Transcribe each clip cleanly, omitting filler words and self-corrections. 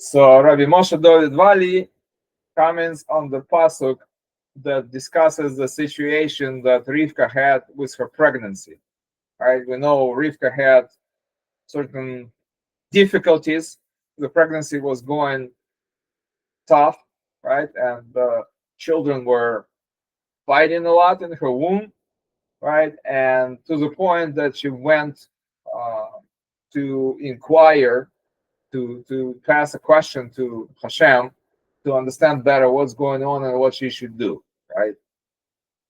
So Rabbi Ramad Vali comments on the pasuk that discusses the situation that Rivka had with her pregnancy. Right? We know Rivka had certain difficulties. The pregnancy was going tough, right? And the children were fighting a lot in her womb, right? And to the point that she went to inquire, to pass a question to Hashem to understand better what's going on and what she should do, right?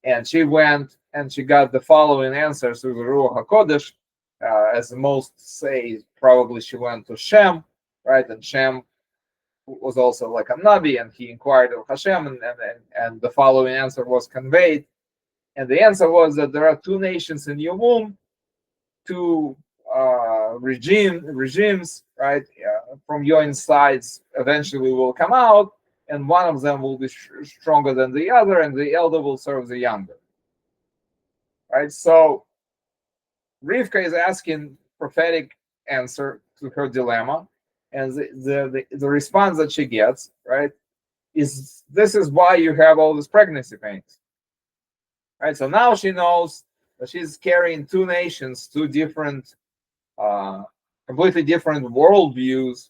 And she went and she got the following answers through the Ruach HaKodesh. As most say, probably she went to Shem, right? And Shem was also like a Nabi, and he inquired of Hashem, and the following answer was conveyed. And the answer was that there are two nations in your womb, two regimes, right? From your insides eventually will come out, and one of them will be stronger than the other, and the elder will serve the younger. Right? So Rivka is asking prophetic answer to her dilemma, and the response that she gets, right, is this is why you have all these pregnancy pains. Right? So now she knows that she's carrying two nations, two different, completely different worldviews,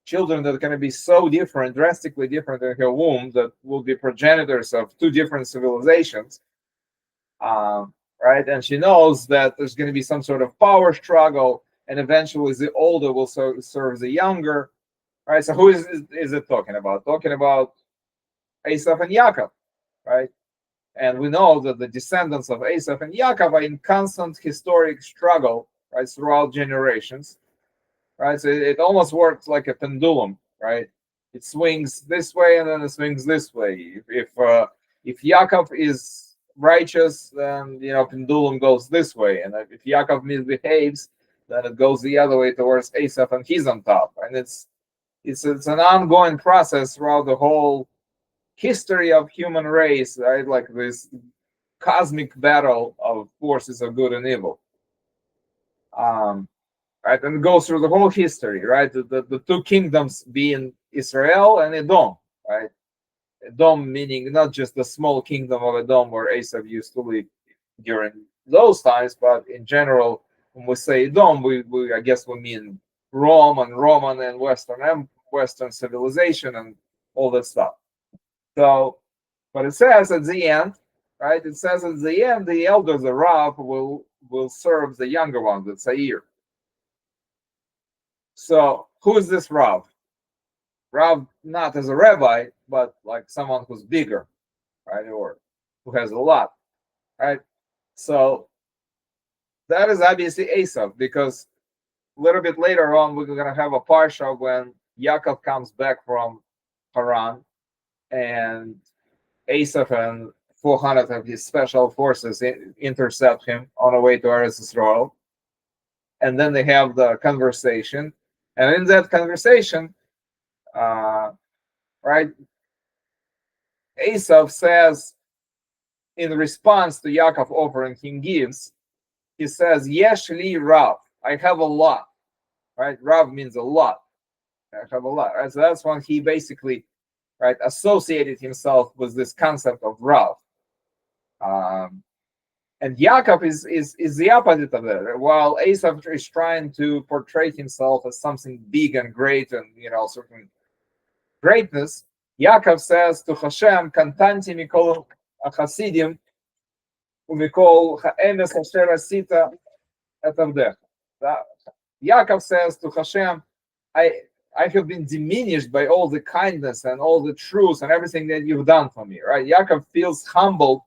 children that are going to be so different, drastically different in her womb, that will be progenitors of two different civilizations. Right? And she knows that there's going to be some sort of power struggle, and eventually the older will serve the younger. Right? So who is it talking about? Talking about Esav and Yaakov, right? And we know that the descendants of Esav and Yaakov are in constant historic struggle, right, throughout generations. Right? So it almost works like a pendulum, right? It swings this way and then it swings this way. If Yaakov is righteous, then pendulum goes this way, and if Yaakov misbehaves, then it goes the other way towards Esav, and he's on top. And it's an ongoing process throughout the whole history of human race, right? Like this cosmic battle of forces of good and evil. Right, and it goes through the whole history, right? The two kingdoms being Israel and Edom, right? Edom meaning not just the small kingdom of Edom where Esav used to live during those times, but in general, when we say Edom, we I guess we mean Rome and Roman and Western civilization and all that stuff. So, but it says at the end, right? It says at the end, the elder, the Rav, will serve the younger one, the Tza'ir. So, who is this Rav? Rav, not as a rabbi, but like someone who's bigger, right? Or who has a lot, right? So, that is obviously Esav, because a little bit later on, we're going to have a parsha when Yaakov comes back from Haran, and Esav and 400 of his special forces intercept him on the way to Eretz Yisrael. And then they have the conversation. And in that conversation, right, Esav says, in response to Yaakov offering him gifts, he says, Yesh li Rav, I have a lot. Right? Rav means a lot. I have a lot. Right? So that's when he basically, right, associated himself with this concept of Rav. And Yaakov is the opposite of that. While Esav is trying to portray himself as something big and great and certain greatness, Yaakov says to Hashem, "Kantanti mikol achasidim umikol ha'emes asher asita et avdecha." Yaakov says to Hashem, I have been diminished by all the kindness and all the truth and everything that you've done for me. Right? Yaakov feels humbled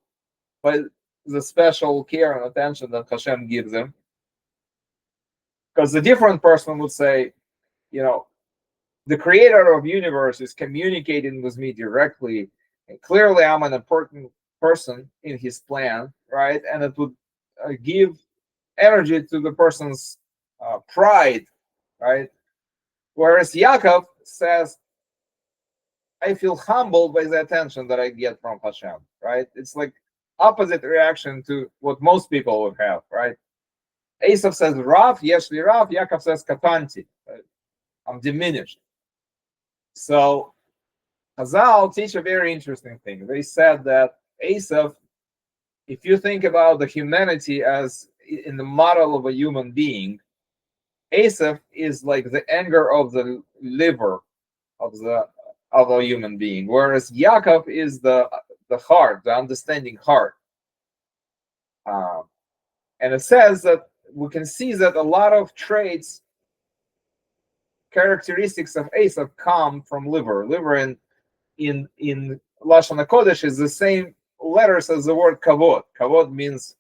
by the special care and attention that Hashem gives him. Because the different person would say, the creator of universe is communicating with me directly, and clearly I'm an important person in his plan, right? And it would give energy to the person's pride, right? Whereas Yaakov says, I feel humbled by the attention that I get from Hashem, right? It's like opposite reaction to what most people would have, right? Esav says, Rav, Yesh li Rav. Yaakov says, Katanti, right? I'm diminished. So Chazal teach a very interesting thing. They said that Esav, if you think about the humanity as in the model of a human being, Esav is like the anger of the liver of a human being, whereas Yaakov is the heart, the understanding heart. And it says that we can see that a lot of traits, characteristics of Esav come from liver. Liver in Lashon HaKodesh is the same letters as the word kavod. Kavod means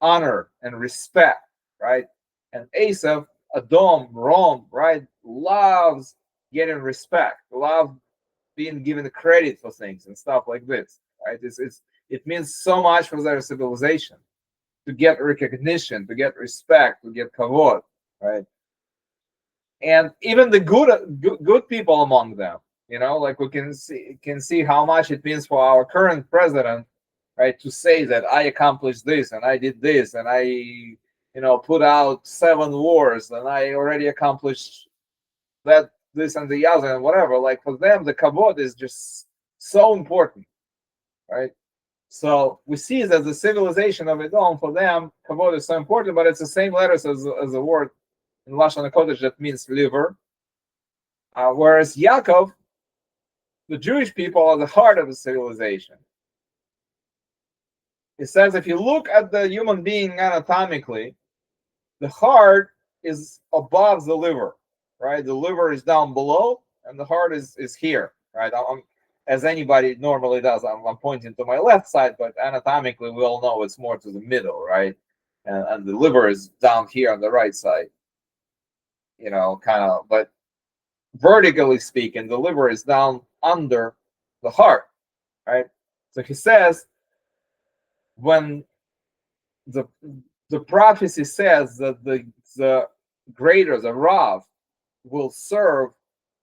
honor and respect, right? And Esav, Adom, Rom, right, loves getting respect, love being given credit for things and stuff like this, right? It means so much for their civilization to get recognition, to get respect, to get kavod, right? And even the good people among them, like we can see how much it means for our current president, right, to say that I accomplished this and I did this and I put out 7 wars and I already accomplished that, this and the other and whatever. Like for them, the kavod is just so important, right? So we see that the civilization of Edom, for them, kavod is so important, but it's the same letters as the word in Lashon HaKodesh that means liver. Whereas Yaakov, the Jewish people, are the heart of the civilization. It says if you look at the human being anatomically, the heart is above the liver, right? The liver is down below, and the heart is here, right? As anybody normally does, I'm pointing to my left side, but anatomically we all know it's more to the middle, right? And the liver is down here on the right side, kind of. But vertically speaking, the liver is down under the heart, right? So he says, when the prophecy says that the greater, the Rav, will serve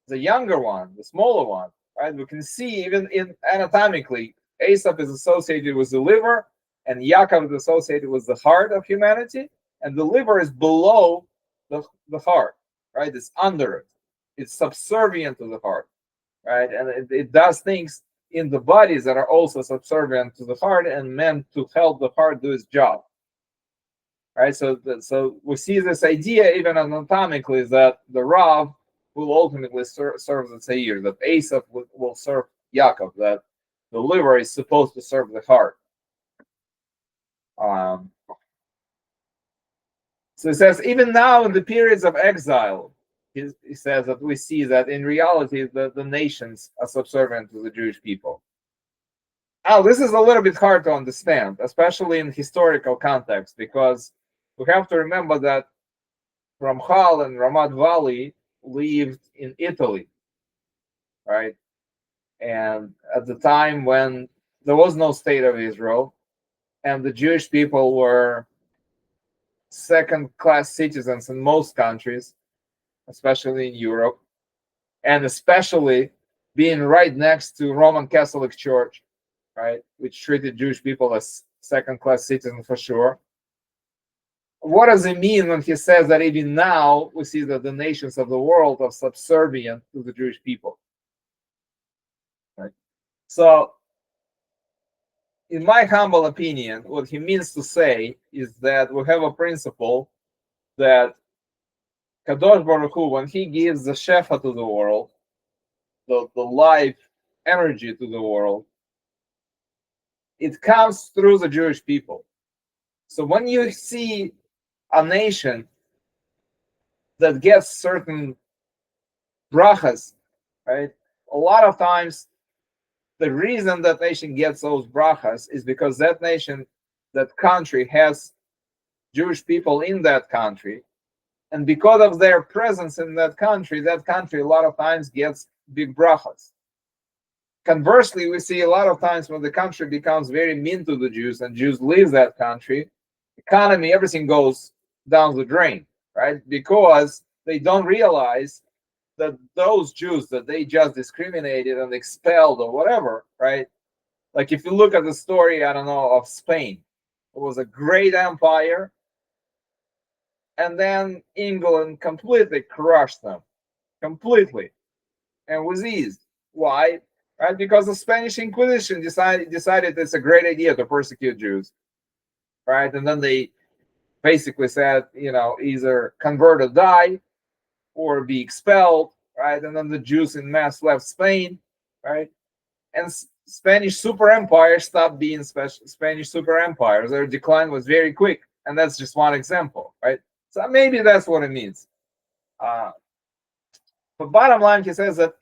the younger one, the smaller one, right? We can see even in anatomically, Esav is associated with the liver, and Yaakov is associated with the heart of humanity, and the liver is below the heart, right? It's under it. It's subservient to the heart, right? And it does things in the bodies that are also subservient to the heart and meant to help the heart do its job, right? So we see this idea even anatomically that the Rav will ultimately serve the Tza'ir, that Esav will serve Yaakov, that the liver is supposed to serve the heart. So it says, even now in the periods of exile, he says that we see that in reality the nations are subservient to the Jewish people. Now, this is a little bit hard to understand, especially in historical context, because we have to remember that Ramchal and Ramad Vali lived in Italy, right? And at the time when there was no state of Israel, and the Jewish people were second-class citizens in most countries, especially in Europe, and especially being right next to Roman Catholic Church, right, which treated Jewish people as second-class citizens for sure. What does it mean when he says that even now we see that the nations of the world are subservient to the Jewish people? Right. So, in my humble opinion, what he means to say is that we have a principle that Kadosh Baruch Hu, when he gives the Shefa to the world, the life energy to the world, it comes through the Jewish people. So when you see a nation that gets certain brachas, right, a lot of times the reason that nation gets those brachas is because that nation, that country, has Jewish people in that country. And because of their presence in that country a lot of times gets big brachas. Conversely, we see a lot of times when the country becomes very mean to the Jews and Jews leave that country, economy, everything goes down the drain, right? Because they don't realize that those Jews that they just discriminated and expelled or whatever, right? Like if you look at the story, I don't know, of Spain, it was a great empire, and then England completely crushed them, completely, and was eased. Why? Right? Because the Spanish Inquisition decided it's a great idea to persecute Jews. Right? And then they basically said, either convert or die or be expelled. Right? And then the Jews in mass left Spain. Right? And Spanish super empire stopped being Spanish super empires. Their decline was very quick. And that's just one example. Right? So maybe that's what it means. But bottom line, he says that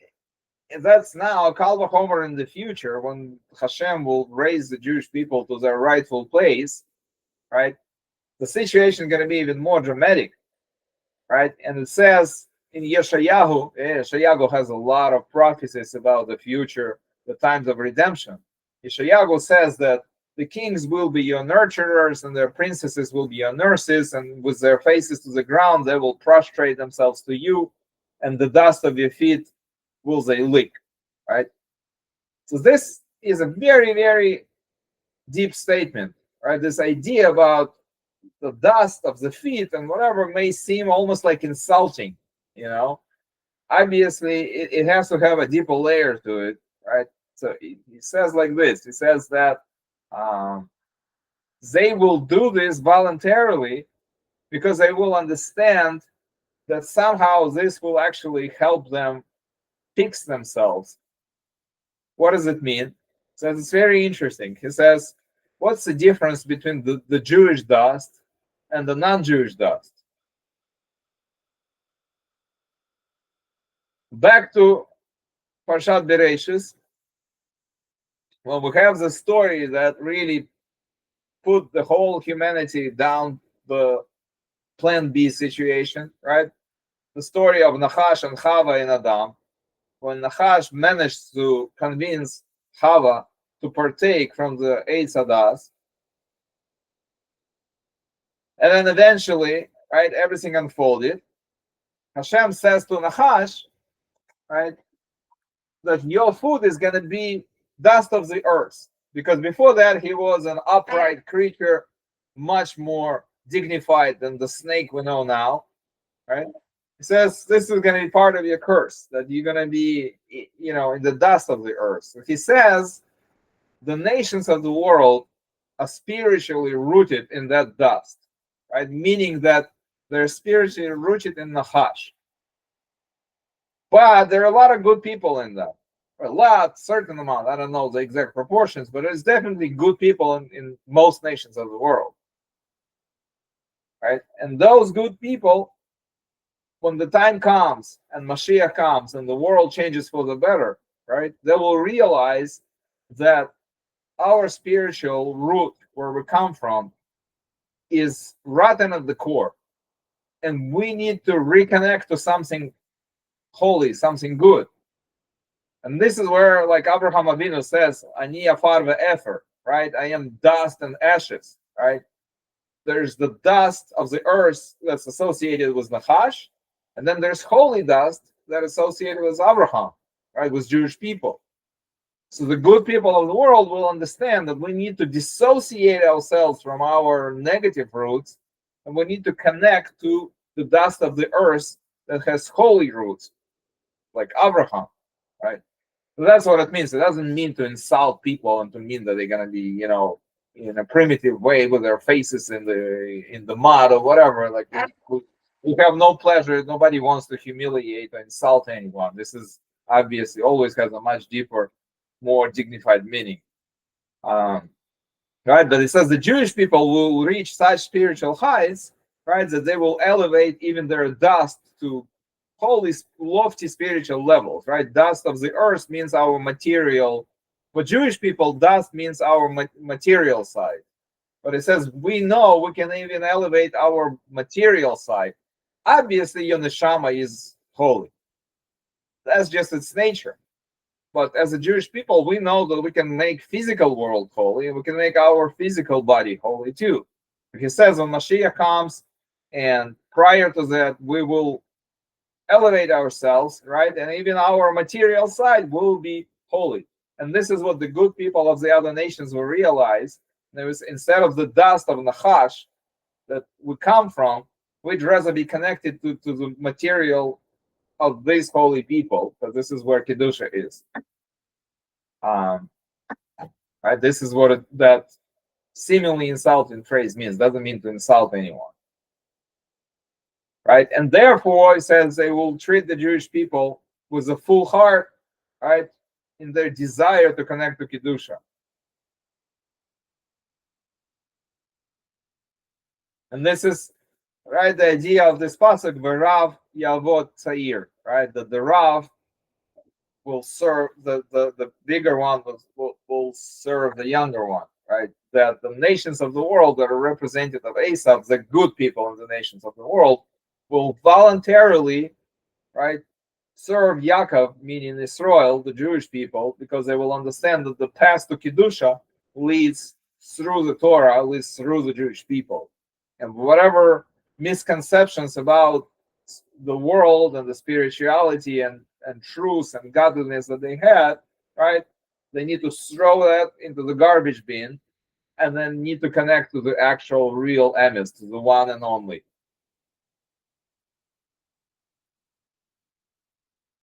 that's now a Kal Vachomer in the future, when Hashem will raise the Jewish people to their rightful place, right? The situation is going to be even more dramatic, right? And it says in Yeshayahu has a lot of prophecies about the future, the times of redemption. Yeshayahu says that the kings will be your nurturers and their princesses will be your nurses, and with their faces to the ground, they will prostrate themselves to you, and the dust of your feet will they lick, right? So this is a very, very deep statement, right? This idea about the dust of the feet and whatever may seem almost like insulting, Obviously, it has to have a deeper layer to it, right? So he says like this. He says that they will do this voluntarily because they will understand that somehow this will actually help them fix themselves. What does it mean? So it's very interesting. He says, what's the difference between the Jewish dust and the non-Jewish dust? Back to Parshat Bereshis. Well, we have the story that really put the whole humanity down the plan B situation, right? The story of Nachash and Chava in Adam. When Nachash managed to convince Chava to partake from the Eitz Hadas, and then eventually, right, everything unfolded. Hashem says to Nachash, right, that your food is going to be dust of the earth, because before that he was an upright creature, much more dignified than the snake we know now, right? He says this is going to be part of your curse, that you're going to be, in the dust of the earth. He says the nations of the world are spiritually rooted in that dust, right? Meaning that they're spiritually rooted in Nachash. But there are a lot of good people in that. Certain amount. I don't know the exact proportions, but there's definitely good people in most nations of the world, right? And those good people, when the time comes and Mashiach comes and the world changes for the better, right, they will realize that our spiritual root, where we come from, is rotten at the core. And we need to reconnect to something holy, something good. And this is where, like Abraham Avinu says, Ani afar ve'efer, right? I am dust and ashes, right? There's the dust of the earth that's associated with Nachash, and then there's holy dust that is associated with Abraham, right, with Jewish people. So the good people of the world will understand that we need to dissociate ourselves from our negative roots, and we need to connect to the dust of the earth that has holy roots, like Abraham, right? So that's what it means. It doesn't mean to insult people and to mean that they're gonna be, in a primitive way with their faces in the mud or whatever. Like we have no pleasure. Nobody wants to humiliate or insult anyone. This is obviously always has a much deeper, more dignified meaning. Right? But it says the Jewish people will reach such spiritual heights, right, that they will elevate even their dust to holy, lofty spiritual levels, right? Dust of the earth means our material. For Jewish people, dust means our material side. But it says we know we can even elevate our material side. Obviously, your neshama is holy. That's just its nature. But as a Jewish people, we know that we can make physical world holy, and we can make our physical body holy too. He says when Mashiach comes, and prior to that, we will elevate ourselves, right? And even our material side will be holy. And this is what the good people of the other nations will realize. There is, instead of the dust of Nachash that we come from, we'd rather be connected to the material of these holy people, because this is where Kedusha is. Right? This is what that seemingly insulting phrase means. Doesn't mean to insult anyone. Right? And therefore, it says they will treat the Jewish people with a full heart, right, in their desire to connect to Kedusha. And this is, right, the idea of this pasuk, Rav Eliyahu Bari, right, that the Rav will serve, the bigger one will serve the younger one, right? That the nations of the world that are representative of Esav, the good people in the nations of the world, will voluntarily, right, serve Yaakov, meaning Israel, the Jewish people, because they will understand that the path to Kedusha leads through the Torah, leads through the Jewish people. And whatever misconceptions about the world and the spirituality and truth and godliness that they had, right, they need to throw that into the garbage bin and then need to connect to the actual real emes, to the one and only.